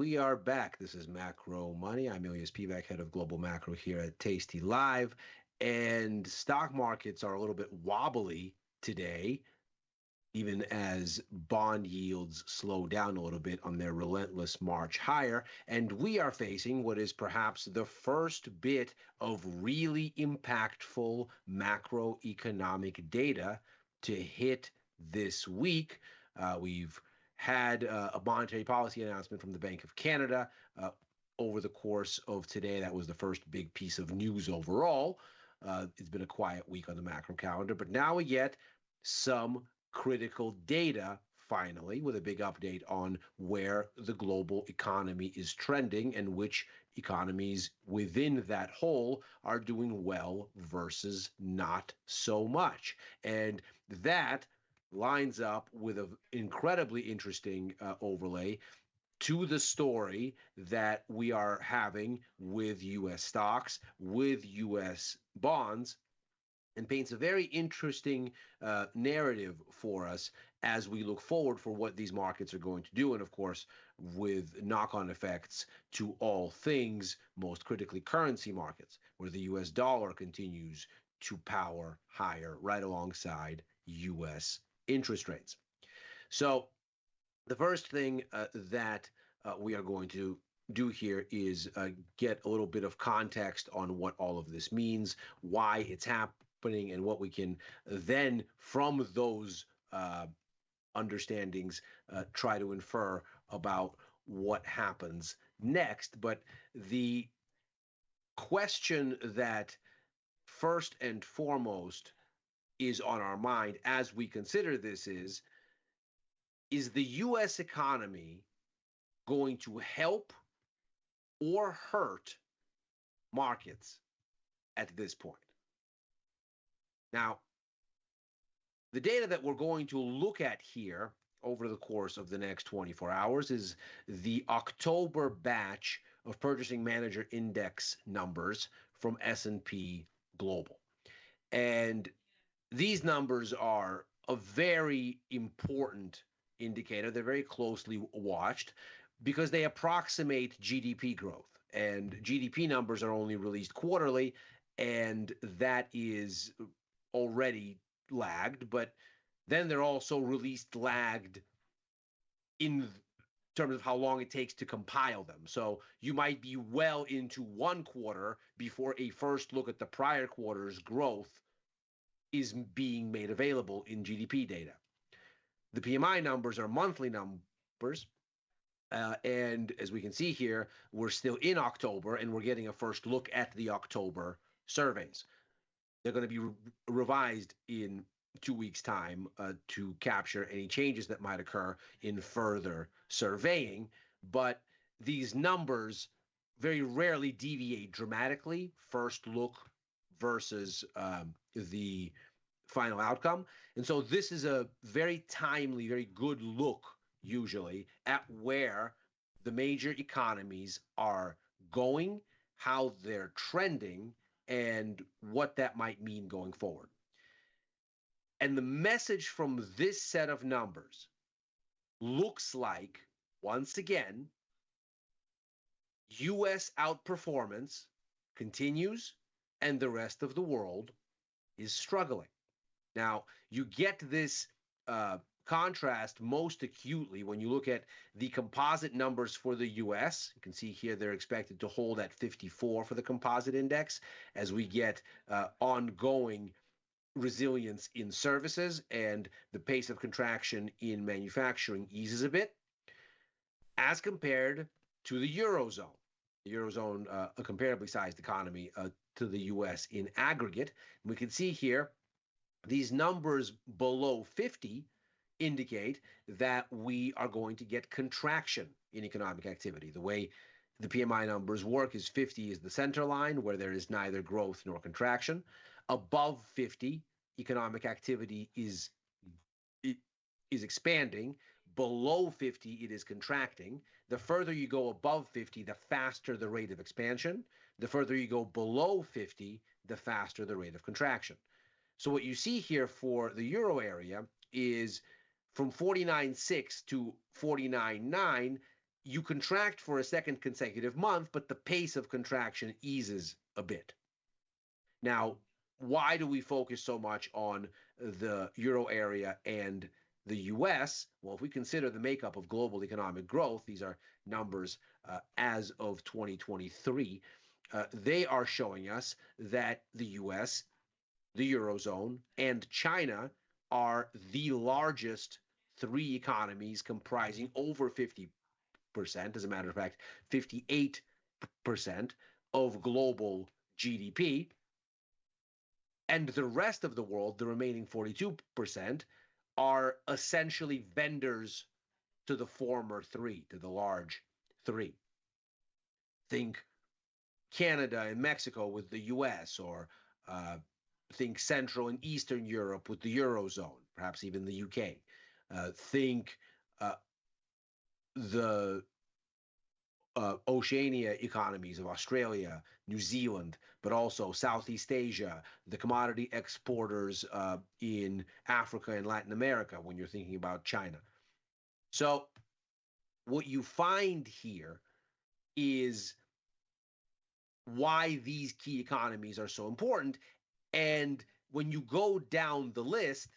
we are back. This is Macro Money. I'm Ilya Spivak, head of global macro here at tastylive. And stock markets are a little bit wobbly today, even as bond yields slow down a little bit on their relentless march higher. And we are facing what is perhaps the first bit of really impactful macroeconomic data to hit this week. We've had a monetary policy announcement from the Bank of Canada over the course of today. That was the first big piece of news overall. It's been a quiet week on the macro calendar, but now we get some critical data finally with a big update on where the global economy is trending and which economies within that whole are doing well versus not so much. And that lines up with an incredibly interesting overlay to the story that we are having with U.S. stocks, with U.S. bonds, and paints a very interesting narrative for us as we look forward for what these markets are going to do. And of course, with knock-on effects to all things, most critically currency markets, where the U.S. dollar continues to power higher right alongside U.S. interest rates. So the first thing that we are going to do here is get a little bit of context on what all of this means, why it's happening, and what we can then, from those understandings, try to infer about what happens next. But the question that first and foremost is on our mind as we consider this is the U.S. economy going to help or hurt markets at this point? Now, the data that we're going to look at here over the course of the next 24 hours is the October batch of Purchasing Manager Index numbers from S&P Global. And these numbers are a very important indicator. They're very closely watched because they approximate GDP growth. And GDP numbers are only released quarterly, and that is already lagged. But then they're also released lagged in terms of how long it takes to compile them. So you might be well into one quarter before a first look at the prior quarter's growth is being made available in GDP data. The PMI numbers are monthly numbers. And as we can see here, we're still in October, and we're getting a first look at the October surveys. They're going to be revised in 2 weeks' time to capture any changes that might occur in further surveying. But these numbers very rarely deviate dramatically, first look versus the final outcome. And so this is a very timely, very good look, usually, at where the major economies are going, how they're trending, and what that might mean going forward. And the message from this set of numbers looks like, once again, U.S. outperformance continues and the rest of the world is struggling. Now, you get this contrast most acutely when you look at the composite numbers for the U.S. You can see here they're expected to hold at 54 for the composite index as we get ongoing resilience in services and the pace of contraction in manufacturing eases a bit, as compared to the Eurozone. The Eurozone, a comparably sized economy to the U.S. in aggregate. And we can see here these numbers below 50 indicate that we are going to get contraction in economic activity. The way the PMI numbers work is 50 is the center line where there is neither growth nor contraction. Above 50, economic activity is expanding. Below 50, it is contracting. The further you go above 50, the faster the rate of expansion. The further you go below 50, the faster the rate of contraction. So what you see here for the euro area is from 49.6 to 49.9, you contract for a second consecutive month, but the pace of contraction eases a bit. Now, why do we focus so much on the euro area and the US? Well, if we consider the makeup of global economic growth, these are numbers as of 2023, they are showing us that the US, the Eurozone, and China are the largest three economies comprising over 50%, as a matter of fact, 58% of global GDP. And the rest of the world, the remaining 42%, are essentially vendors to the former three, to the large three. Think Canada and Mexico with the US, or think Central and Eastern Europe with the Eurozone, perhaps even the UK. Think the Oceania economies of Australia, New Zealand, but also Southeast Asia, the commodity exporters in Africa and Latin America when you're thinking about China. So what you find here is why these key economies are so important. And when you go down the list,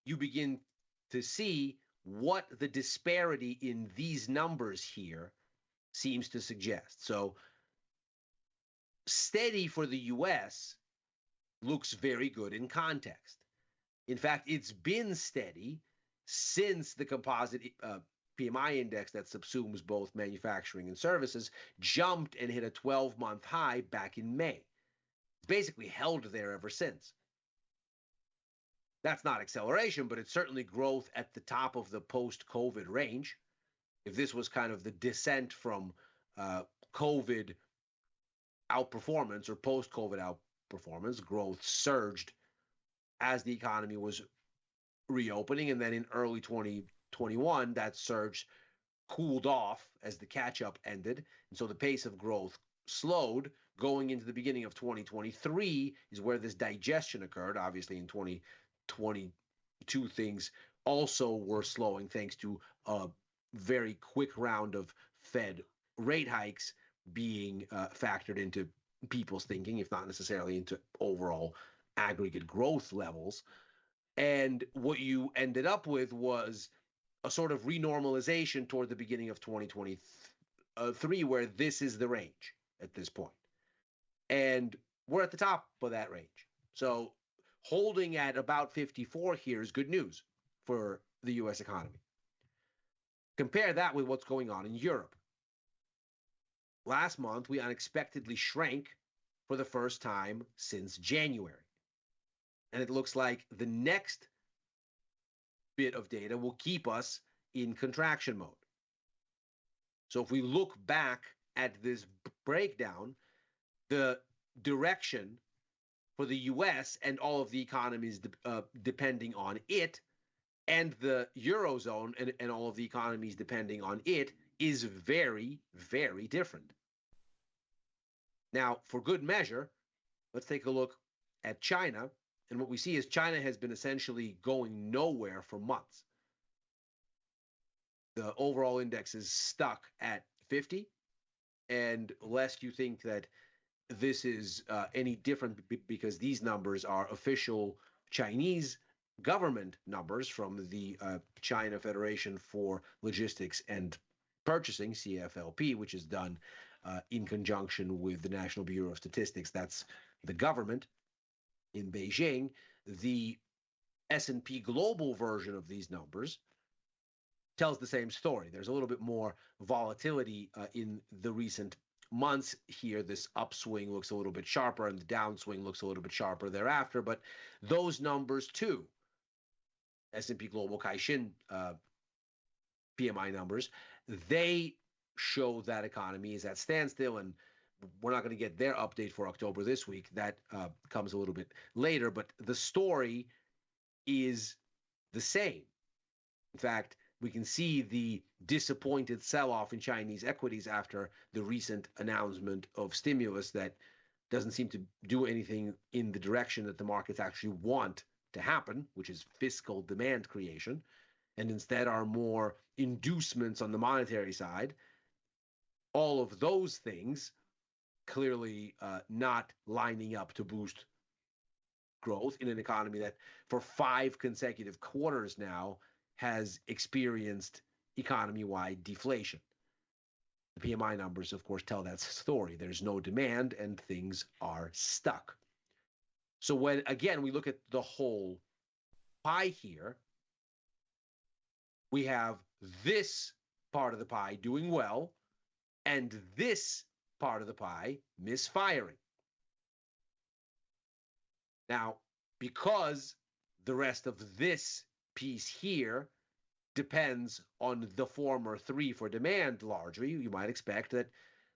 you begin to see what the disparity in these numbers here seems to suggest. So steady for the US looks very good in context. In fact, it's been steady since the composite PMI index that subsumes both manufacturing and services jumped and hit a 12-month high back in May. It's basically held there ever since. That's not acceleration, but it's certainly growth at the top of the post-COVID range. If this was kind of the descent from COVID outperformance or post-COVID outperformance, growth surged as the economy was reopening. And then in early 2021, that surge cooled off as the catch-up ended. And so the pace of growth slowed. Going into the beginning of 2023 is where this digestion occurred. Obviously, in 2022, things also were slowing thanks to a very quick round of Fed rate hikes being factored into people's thinking, if not necessarily into overall aggregate growth levels. And what you ended up with was a sort of renormalization toward the beginning of 2023, where this is the range at this point. And we're at the top of that range. So holding at about 54 here is good news for the US economy. Compare that with what's going on in Europe. Last month, we unexpectedly shrank for the first time since January. And it looks like the next bit of data will keep us in contraction mode. So if we look back at this breakdown, the direction for the US and all of the economies depending on it, and the Eurozone and all of the economies depending on it, is very, very different. Now, for good measure, let's take a look at China. And what we see is China has been essentially going nowhere for months. The overall index is stuck at 50. And lest you think that this is any different because these numbers are official Chinese government numbers from the China Federation for Logistics and Purchasing, CFLP, which is done in conjunction with the National Bureau of Statistics. That's the government in Beijing. The S&P Global version of these numbers tells the same story. There's a little bit more volatility in the recent months here. This upswing looks a little bit sharper and the downswing looks a little bit sharper thereafter. But those numbers too, S&P Global Caixin PMI numbers, they show that economy is at standstill, and we're not going to get their update for October this week. That comes a little bit later, but the story is the same. In fact, we can see the disappointed sell-off in Chinese equities after the recent announcement of stimulus that doesn't seem to do anything in the direction that the markets actually want to happen, which is fiscal demand creation, and instead are more inducements on the monetary side. all of those things clearly not lining up to boost growth in an economy that for 5 consecutive quarters now has experienced economy-wide deflation. The PMI numbers, of course, tell that story. There's no demand and things are stuck. So when, again, we look at the whole pie here, we have this part of the pie doing well and this part of the pie misfiring. Now, because the rest of this piece here depends on the former three for demand largely, you might expect that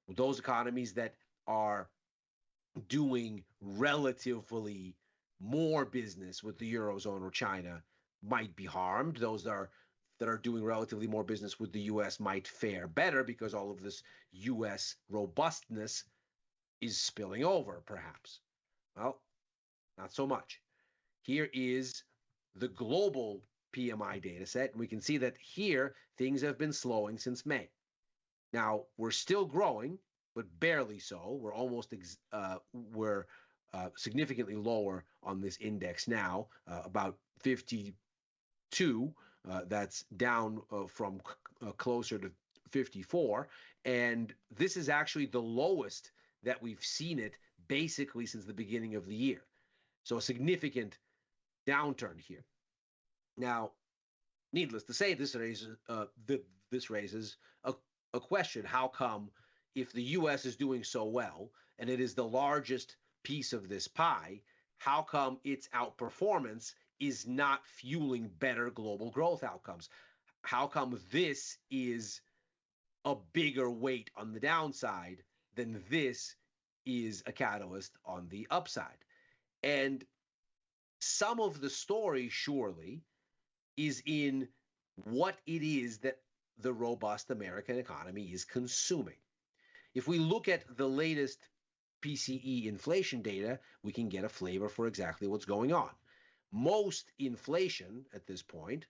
those economies that are doing relatively more business with the Eurozone or China might be harmed. Those that are doing relatively more business with the US might fare better because all of this US robustness is spilling over, perhaps. Well, not so much. Here is the global PMI data set, and we can see that here things have been slowing since May. Now, we're still growing, but barely so. We're almost significantly lower on this index now, about 52. That's down from closer to 54. And this is actually the lowest that we've seen it basically since the beginning of the year. So a significant downturn here. Now, needless to say, this raises a question. How come, if the U.S. is doing so well, and it is the largest piece of this pie, how come its outperformance is not fueling better global growth outcomes? How come this is a bigger weight on the downside than this is a catalyst on the upside? And some of the story, surely, is in what it is that the robust American economy is consuming. If we look at the latest PCE inflation data, we can get a flavor for exactly what's going on. Most inflation at this point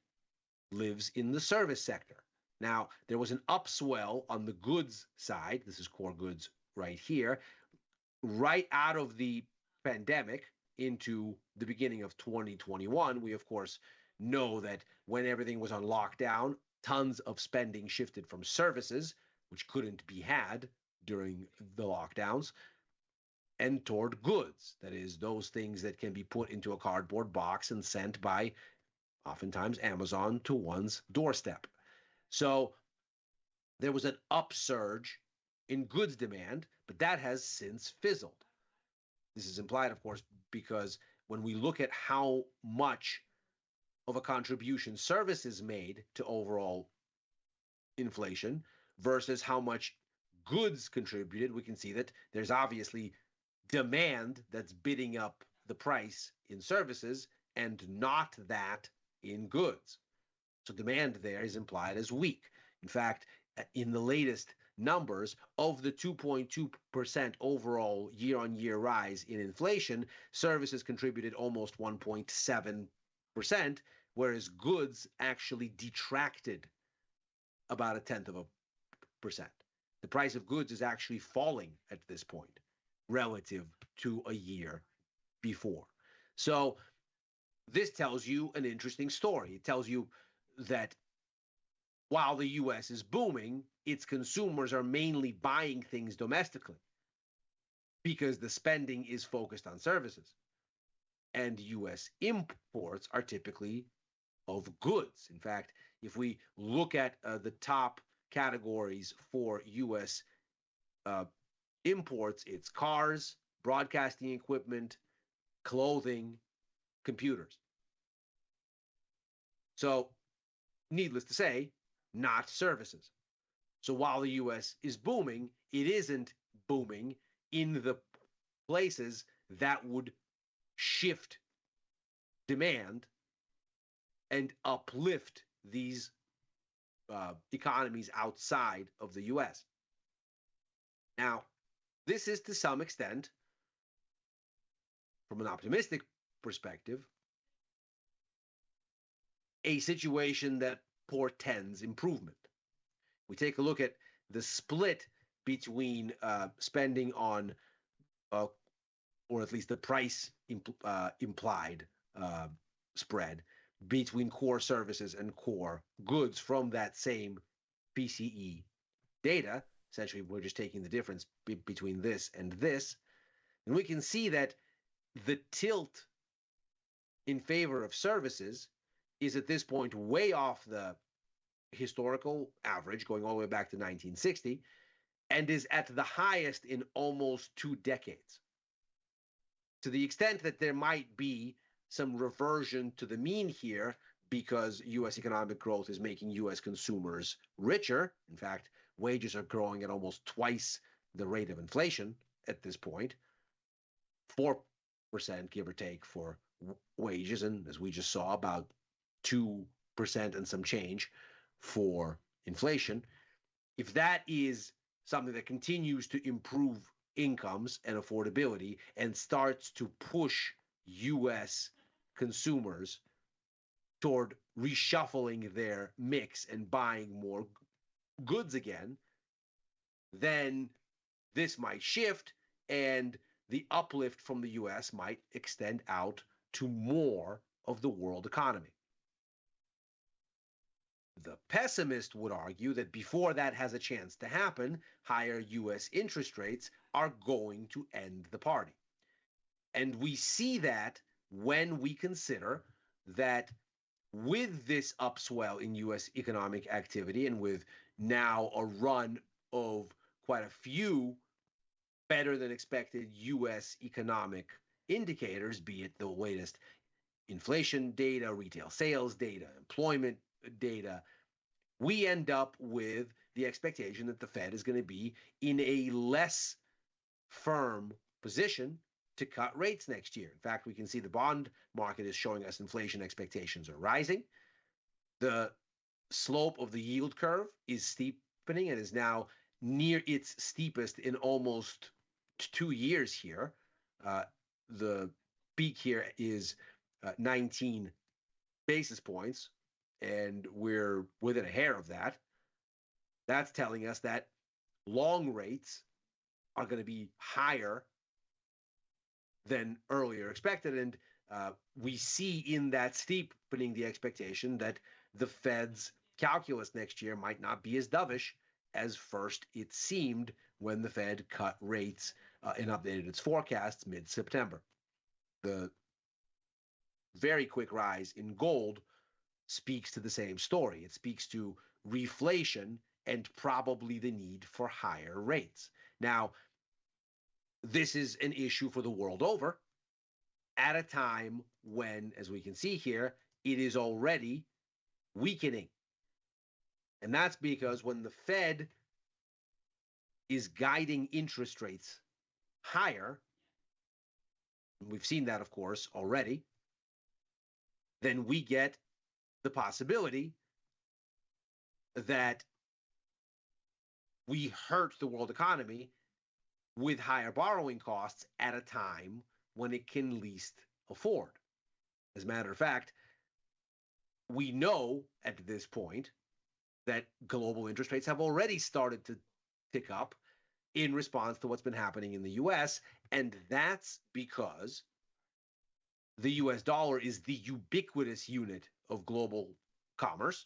lives in the service sector. Now, there was an upswell on the goods side. This is core goods right here, right out of the pandemic into the beginning of 2021. We, of course, know that when everything was on lockdown, tons of spending shifted from services, which couldn't be had during the lockdowns, and toward goods. That is, those things that can be put into a cardboard box and sent by, oftentimes, Amazon to one's doorstep. So there was an upsurge in goods demand, but that has since fizzled. This is implied, of course, because when we look at how much of a contribution services made to overall inflation versus how much goods contributed, we can see that there's obviously demand that's bidding up the price in services and not that in goods. So demand there is implied as weak. In fact, in the latest numbers, of the 2.2% overall year-on-year rise in inflation, services contributed almost 1.7%, whereas goods actually detracted about 0.1%. The price of goods is actually falling at this point relative to a year before. So this tells you an interesting story. It tells you that while the U.S. is booming, its consumers are mainly buying things domestically because the spending is focused on services. And U.S. imports are typically of goods. In fact, if we look at the top categories for U.S. Imports, it's cars, broadcasting equipment, clothing, computers. So, needless to say, not services. So while the U.S. is booming, it isn't booming in the places that would shift demand and uplift these economies outside of the U.S. Now, this is to some extent, from an optimistic perspective, a situation that portends improvement. We take a look at the split between spending on, or at least the price implied spread between core services and core goods from that same PCE data. Essentially, we're just taking the difference between this and this. And we can see that the tilt in favor of services is at this point way off the historical average, going all the way back to 1960, and is at the highest in almost 2 decades. To the extent that there might be some reversion to the mean here because U.S. economic growth is making U.S. consumers richer. In fact, wages are growing at almost twice the rate of inflation at this point, 4%, give or take, for wages, and as we just saw, about 2% and some change for inflation. If that is something that continues to improve incomes and affordability and starts to push U.S. consumers toward reshuffling their mix and buying more goods again, then this might shift and the uplift from the U.S. might extend out to more of the world economy. The pessimist would argue that before that has a chance to happen, higher U.S. interest rates are going to end the party. And we see that when we consider that with this upswell in U.S. economic activity and with now a run of quite a few better than expected U.S. economic indicators, be it the latest inflation data, retail sales data, employment data, we end up with the expectation that the Fed is going to be in a less firm position to cut rates next year. In fact, we can see the bond market is showing us inflation expectations are rising. The slope of the yield curve is steepening and is now near its steepest in almost 2 years here. The peak here is 19 basis points, and we're within a hair of that. That's telling us that long rates are going to be higher than earlier expected. And we see in that steepening the expectation that the Fed's calculus next year might not be as dovish as first it seemed when the Fed cut rates and updated its forecasts mid-September. The very quick rise in gold speaks to the same story. It speaks to reflation and probably the need for higher rates. Now, this is an issue for the world over at a time when, as we can see here, it is already weakening. And that's because when the Fed is guiding interest rates higher, and we've seen that, of course, already, then we get the possibility that we hurt the world economy with higher borrowing costs at a time when it can least afford. As a matter of fact, we know at this point that global interest rates have already started to tick up in response to what's been happening in the US, and that's because the US dollar is the ubiquitous unit of global commerce.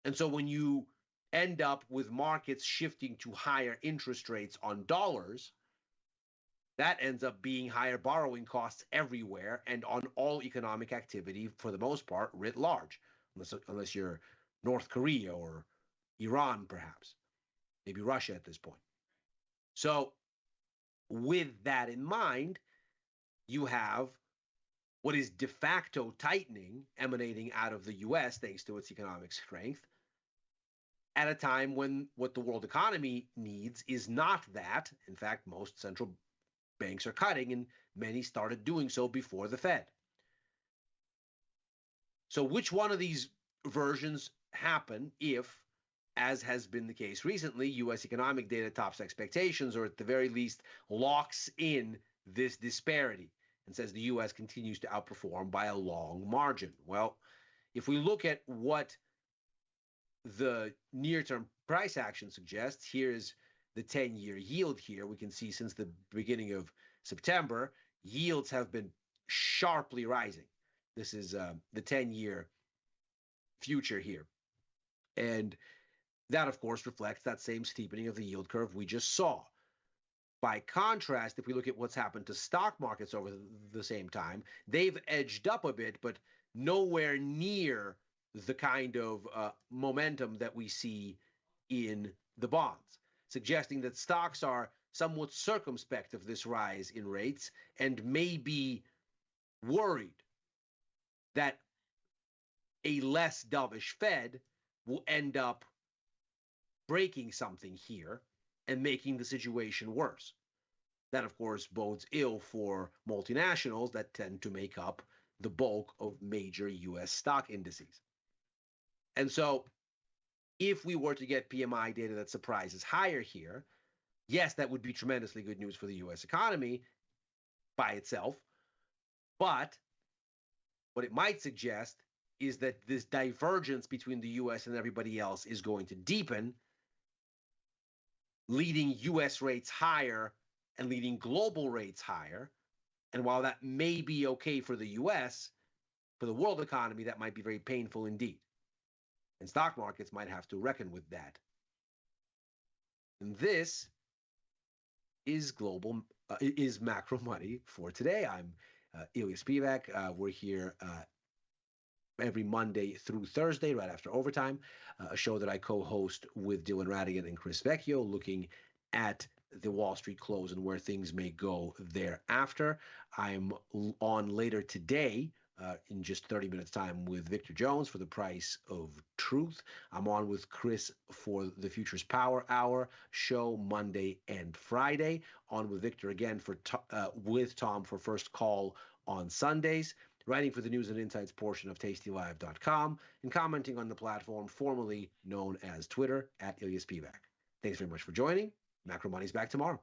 And so when you end up with markets shifting to higher interest rates on dollars, that ends up being higher borrowing costs everywhere and on all economic activity for the most part writ large, unless you're North Korea or Iran, perhaps, maybe Russia at this point. So with that in mind, you have what is de facto tightening emanating out of the US thanks to its economic strength at a time when what the world economy needs is not that. In fact, most central banks are cutting, and many started doing so before the Fed. So which one of these versions happen if, as has been the case recently, U.S. economic data tops expectations, or at the very least locks in this disparity and says the U.S. continues to outperform by a long margin? Well, if we look at what the near-term price action suggests, here is the 10-year yield here. We can see since the beginning of September, yields have been sharply rising. This is the 10-year future here. And that, of course, reflects that same steepening of the yield curve we just saw. By contrast, if we look at what's happened to stock markets over the same time, they've edged up a bit, but nowhere near the kind of momentum that we see in the bonds, suggesting that stocks are somewhat circumspect of this rise in rates and may be worried that a less dovish Fed will end up breaking something here and making the situation worse. That, of course, bodes ill for multinationals that tend to make up the bulk of major US stock indices. And so, if we were to get PMI data that surprises higher here, yes, that would be tremendously good news for the US economy by itself. But what it might suggest is that this divergence between the US and everybody else is going to deepen, leading US rates higher and leading global rates higher. And while that may be okay for the US, for the world economy, that might be very painful indeed. And stock markets might have to reckon with that. And this is is macro money for today. I'm Ilya Spivak. We're here every Monday through Thursday, right after overtime, a show that I co-host with Dylan Radigan and Chris Vecchio, looking at the Wall Street close and where things may go thereafter. I'm on later today in just 30 minutes time with Victor Jones for the Price of Truth. I'm on with Chris for the Futures Power Hour show Monday and Friday. On with Victor again for with Tom for First Call on Sundays. Writing for the news and insights portion of tastylive.com and commenting on the platform formerly known as Twitter at Ilya Spivak. Thanks very much for joining. Macro Money's back tomorrow.